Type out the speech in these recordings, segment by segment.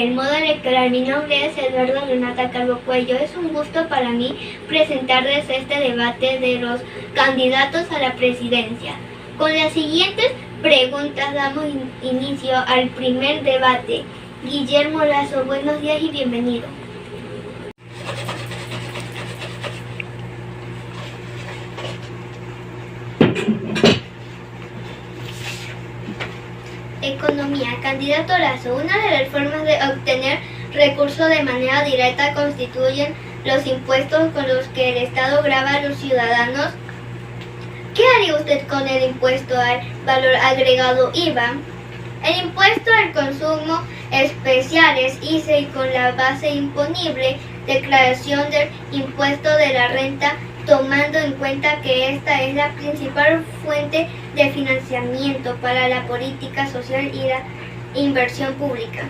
el modo electoral. Mi nombre es Eduardo Renata Calvo Cuello. Es un gusto para mí presentarles este debate de los candidatos a la presidencia. Con las siguientes preguntas damos inicio al primer debate. Guillermo Lazo, buenos días y bienvenido. Economía. Candidato Lazo, una de las formas de obtener recursos de manera directa constituyen los impuestos con los que el Estado grava a los ciudadanos. ¿Qué haría usted con el impuesto al valor agregado IVA? El impuesto al consumo especiales ICE y con la base imponible, declaración del impuesto de la renta, tomando en cuenta que esta es la principal fuente de financiamiento para la política social y la inversión pública.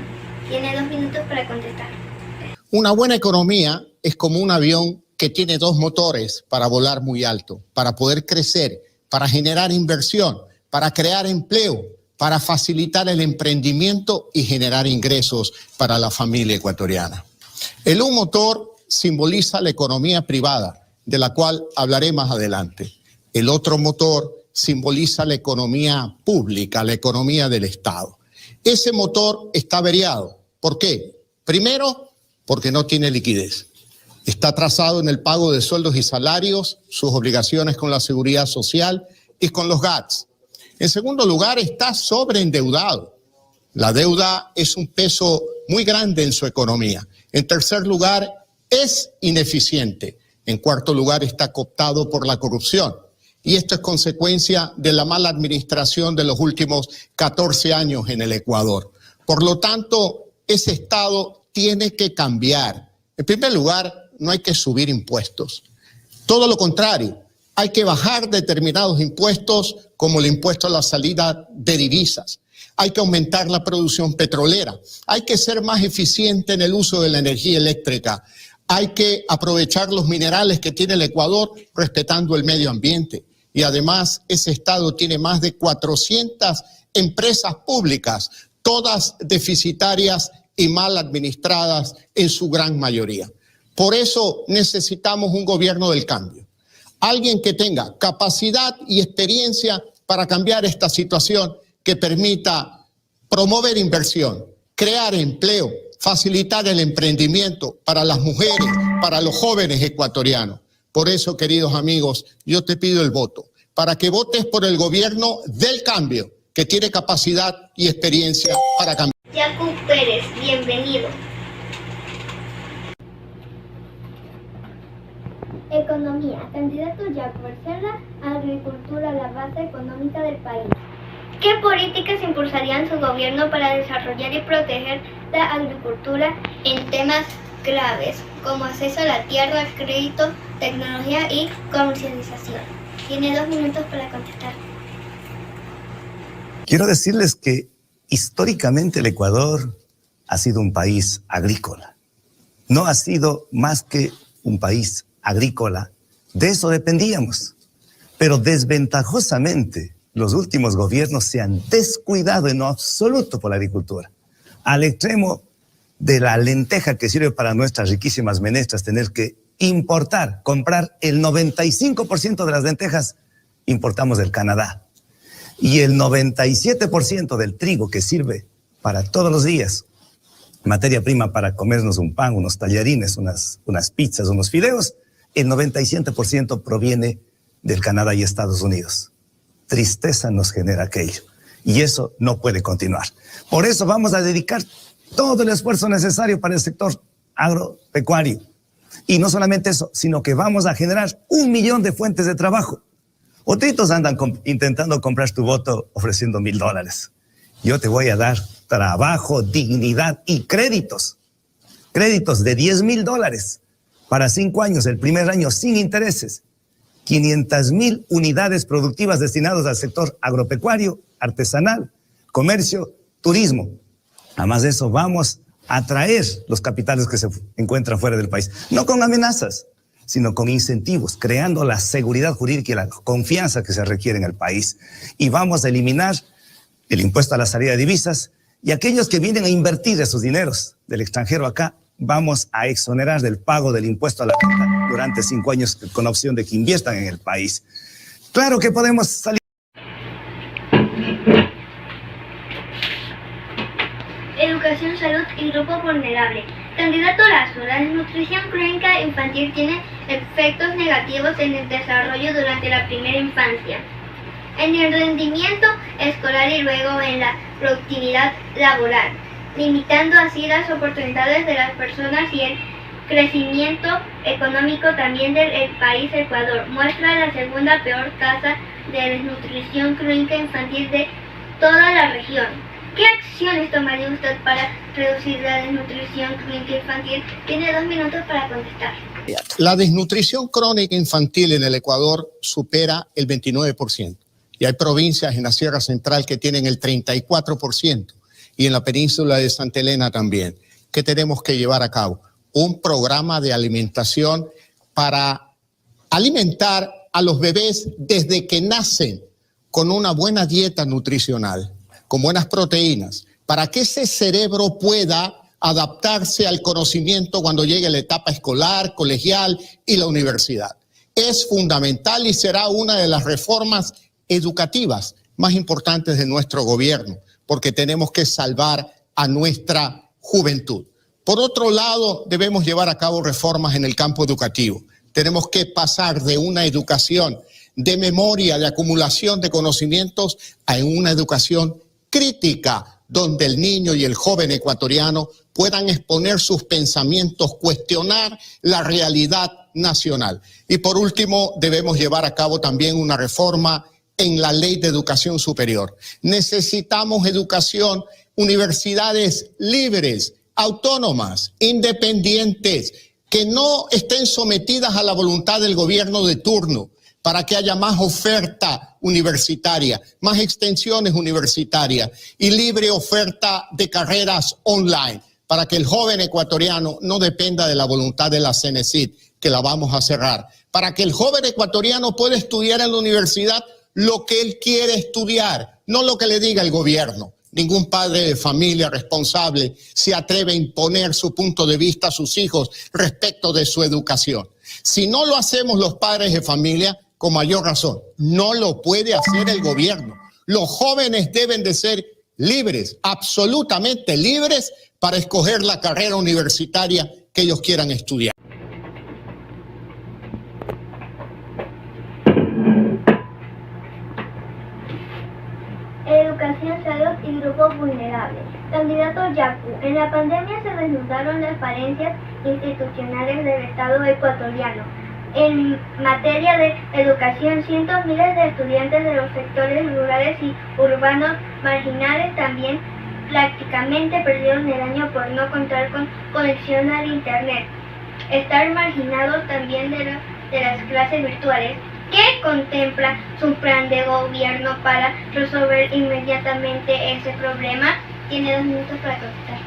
Tiene 2 minutos para contestar. Una buena economía es como un avión que tiene 2 motores para volar muy alto, para poder crecer, para generar inversión, para crear empleo, para facilitar el emprendimiento y generar ingresos para la familia ecuatoriana. El un motor simboliza la economía privada, de la cual hablaré más adelante. El otro motor simboliza la economía pública, la economía del Estado. Ese motor está averiado. ¿Por qué? Primero, porque no tiene liquidez. Está atrasado en el pago de sueldos y salarios, sus obligaciones con la seguridad social y con los GATS. En segundo lugar, está sobreendeudado. La deuda es un peso muy grande en su economía. En tercer lugar, es ineficiente. En cuarto lugar, está cooptado por la corrupción. Y esto es consecuencia de la mala administración de los últimos 14 años en el Ecuador. Por lo tanto, ese Estado tiene que cambiar. En primer lugar, no hay que subir impuestos. Todo lo contrario, hay que bajar determinados impuestos como el impuesto a la salida de divisas. Hay que aumentar la producción petrolera. Hay que ser más eficiente en el uso de la energía eléctrica. Hay que aprovechar los minerales que tiene el Ecuador respetando el medio ambiente. Y además, ese Estado tiene más de 400 empresas públicas, todas deficitarias y mal administradas en su gran mayoría. Por eso necesitamos un gobierno del cambio. Alguien que tenga capacidad y experiencia para cambiar esta situación, que permita promover inversión, crear empleo, facilitar el emprendimiento para las mujeres, para los jóvenes ecuatorianos. Por eso, queridos amigos, yo te pido el voto, para que votes por el gobierno del cambio, que tiene capacidad y experiencia para cambiar. Jacob Pérez, bienvenido. Economía. Candidato Jacob, ser la agricultura la base económica del país. ¿Qué políticas impulsarían su gobierno para desarrollar y proteger la agricultura en temas claves como acceso a la tierra, crédito, tecnología y comercialización? Tiene 2 minutos para contestar. Quiero decirles que históricamente el Ecuador ha sido un país agrícola. No ha sido más que un país agrícola. De eso dependíamos. Pero desventajosamente, los últimos gobiernos se han descuidado en lo absoluto por la agricultura. Al extremo de la lenteja que sirve para nuestras riquísimas menestras, tener que importar, comprar el 95% de las lentejas, importamos del Canadá. Y el 97% del trigo que sirve para todos los días, materia prima para comernos un pan, unos tallarines, unas pizzas, unos fideos, el 97% proviene del Canadá y Estados Unidos. Tristeza nos genera aquello. Y eso no puede continuar. Por eso vamos a dedicar todo el esfuerzo necesario para el sector agropecuario. Y no solamente eso, sino que vamos a generar 1 millón de fuentes de trabajo. Otros andan intentando comprar tu voto ofreciendo $1,000. Yo te voy a dar trabajo, dignidad y créditos. Créditos de $10,000 para 5 años, el primer año sin intereses. 500,000 unidades productivas destinadas al sector agropecuario, artesanal, comercio, turismo. Además de eso, vamos a atraer los capitales que se encuentran fuera del país. No con amenazas, sino con incentivos, creando la seguridad jurídica y la confianza que se requiere en el país. Y vamos a eliminar el impuesto a la salida de divisas Y aquellos que vienen a invertir esos dineros del extranjero acá, vamos a exonerar del pago del impuesto a la renta durante 5 años con la opción de que inviertan en el país. Claro que podemos salir. Educación, salud y grupo vulnerable. Candidato Lazo, la desnutrición crónica infantil tiene efectos negativos en el desarrollo durante la primera infancia, en el rendimiento escolar y luego en la productividad laboral, limitando así las oportunidades de las personas y el crecimiento económico también del país. Ecuador muestra la segunda peor tasa de desnutrición crónica infantil de toda la región. ¿Qué acciones tomaría usted para reducir la desnutrición crónica infantil? Tiene 2 minutos para contestar. La desnutrición crónica infantil en el Ecuador supera el 29%. Y hay provincias en la Sierra Central que tienen el 34%. Y en la península de Santa Elena también. ¿Qué tenemos que llevar a cabo? Un programa de alimentación para alimentar a los bebés desde que nacen con una buena dieta nutricional, con buenas proteínas, para que ese cerebro pueda adaptarse al conocimiento cuando llegue la etapa escolar, colegial y la universidad. Es fundamental y será una de las reformas educativas más importantes de nuestro gobierno, porque tenemos que salvar a nuestra juventud. Por otro lado, debemos llevar a cabo reformas en el campo educativo. Tenemos que pasar de una educación de memoria, de acumulación de conocimientos, a una educación crítica, donde el niño y el joven ecuatoriano puedan exponer sus pensamientos, cuestionar la realidad nacional. Y por último, debemos llevar a cabo también una reforma en la Ley de Educación Superior. Necesitamos educación, universidades libres, autónomas, independientes, que no estén sometidas a la voluntad del gobierno de turno, para que haya más oferta universitaria, más extensiones universitarias y libre oferta de carreras online, para que el joven ecuatoriano no dependa de la voluntad de la CENESID, que la vamos a cerrar, para que el joven ecuatoriano pueda estudiar en la universidad lo que él quiere estudiar, no lo que le diga el gobierno. Ningún padre de familia responsable se atreve a imponer su punto de vista a sus hijos respecto de su educación. Si no lo hacemos los padres de familia, con mayor razón, no lo puede hacer el gobierno. Los jóvenes deben de ser libres, absolutamente libres, para escoger la carrera universitaria que ellos quieran estudiar. Educación, salud y grupos vulnerables. Candidato Yacu, en la pandemia se desnudaron las falencias institucionales del Estado ecuatoriano. En materia de educación, cientos miles de estudiantes de los sectores rurales y urbanos marginales también prácticamente perdieron el año por no contar con conexión al internet. Estar marginados también de las clases virtuales. ¿Qué contempla su plan de gobierno para resolver inmediatamente ese problema? Tiene 2 minutos para contestar.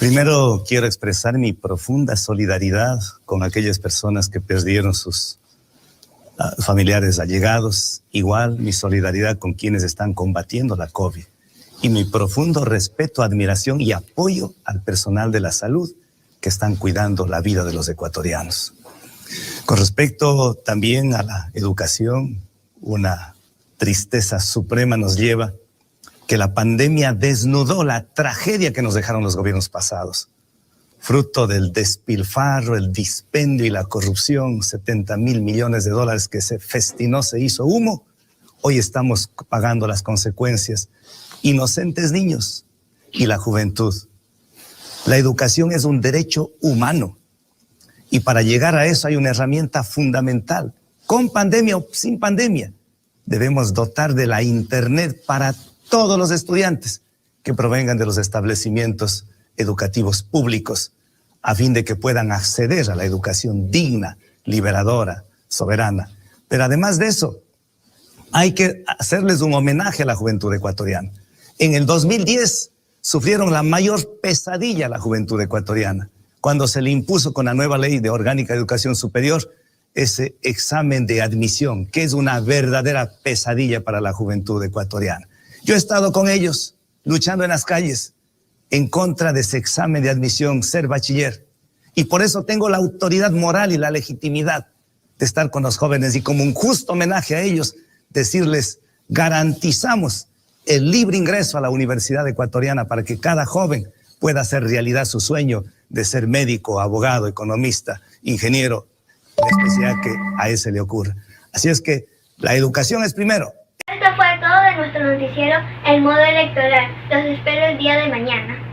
Primero quiero expresar mi profunda solidaridad con aquellas personas que perdieron sus familiares allegados. Igual mi solidaridad con quienes están combatiendo la COVID. Y mi profundo respeto, admiración y apoyo al personal de la salud que están cuidando la vida de los ecuatorianos. Con respecto también a la educación, una tristeza suprema nos lleva que la pandemia desnudó la tragedia que nos dejaron los gobiernos pasados. Fruto del despilfarro, el dispendio y la corrupción, 70.000 millones de dólares que se festinó, se hizo humo. Hoy estamos pagando las consecuencias. Inocentes niños y la juventud. La educación es un derecho humano. Y para llegar a eso hay una herramienta fundamental. Con pandemia o sin pandemia, debemos dotar de la internet para todos los estudiantes que provengan de los establecimientos educativos públicos, a fin de que puedan acceder a la educación digna, liberadora, soberana. Pero además de eso, hay que hacerles un homenaje a la juventud ecuatoriana. En el 2010 sufrieron la mayor pesadilla a la juventud ecuatoriana, cuando se le impuso con la nueva ley de orgánica de educación superior ese examen de admisión, que es una verdadera pesadilla para la juventud ecuatoriana. Yo he estado con ellos, luchando en las calles, en contra de ese examen de admisión, ser bachiller. Y por eso tengo la autoridad moral y la legitimidad de estar con los jóvenes y como un justo homenaje a ellos, decirles, garantizamos el libre ingreso a la Universidad Ecuatoriana para que cada joven pueda hacer realidad su sueño de ser médico, abogado, economista, ingeniero, la especialidad que a él se le ocurra. Así es que la educación es primero. Esto fue todo de nuestro noticiero El Modo Electoral. Los espero el día de mañana.